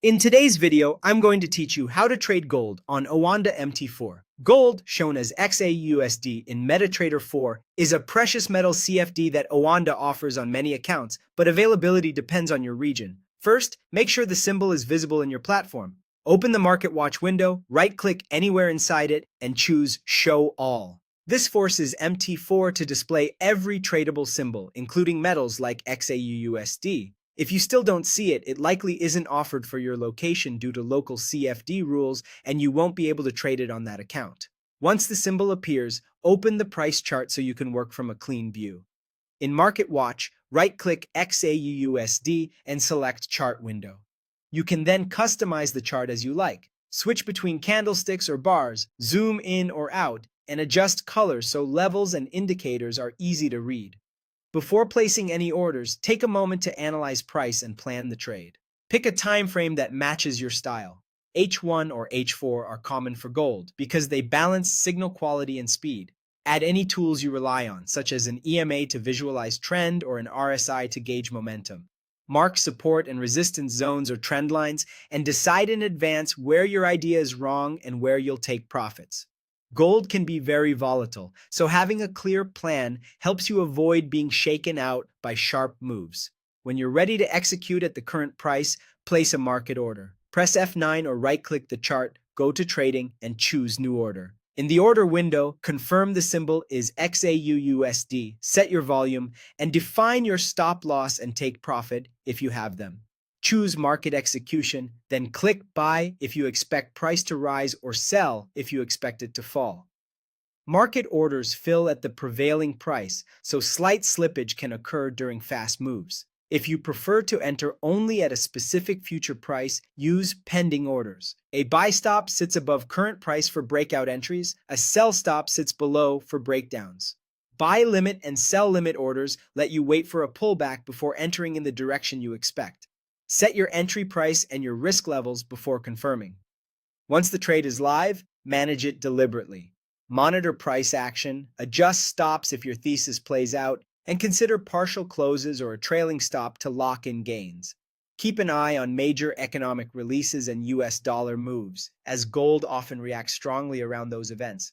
In today's video, I'm going to teach you how to trade gold on Oanda MT4. Gold, shown as XAUUSD in MetaTrader 4, is a precious metal CFD that Oanda offers on many accounts, but availability depends on your region. First, make sure the symbol is visible in your platform. Open the Market Watch window, right-click anywhere inside it, and choose Show All. This forces MT4 to display every tradable symbol, including metals like XAUUSD. If you still don't see it, it likely isn't offered for your location due to local CFD rules, and you won't be able to trade it on that account. Once the symbol appears, open the price chart so you can work from a clean view. In Market Watch, right-click XAUUSD and select Chart Window. You can then customize the chart as you like. Switch between candlesticks or bars, zoom in or out, and adjust colors so levels and indicators are easy to read. Before placing any orders, take a moment to analyze price and plan the trade. Pick a time frame that matches your style. H1 or H4 are common for gold because they balance signal quality and speed. Add any tools you rely on, such as an EMA to visualize trend or an RSI to gauge momentum. Mark support and resistance zones or trend lines, and decide in advance where your idea is wrong and where you'll take profits. Gold can be very volatile, so having a clear plan helps you avoid being shaken out by sharp moves. When you're ready to execute at the current price, place a market order. Press F9 or right-click the chart, go to Trading, and choose New Order. In the order window, confirm the symbol is XAUUSD, set your volume, and define your stop loss and take profit if you have them. Choose Market Execution, then click Buy if you expect price to rise or Sell if you expect it to fall. Market orders fill at the prevailing price, so slight slippage can occur during fast moves. If you prefer to enter only at a specific future price, use Pending Orders. A buy stop sits above current price for breakout entries, a sell stop sits below for breakdowns. Buy limit and sell limit orders let you wait for a pullback before entering in the direction you expect. Set your entry price and your risk levels before confirming. Once the trade is live, manage it deliberately. Monitor price action, adjust stops if your thesis plays out, and consider partial closes or a trailing stop to lock in gains. Keep an eye on major economic releases and US dollar moves, as gold often reacts strongly around those events.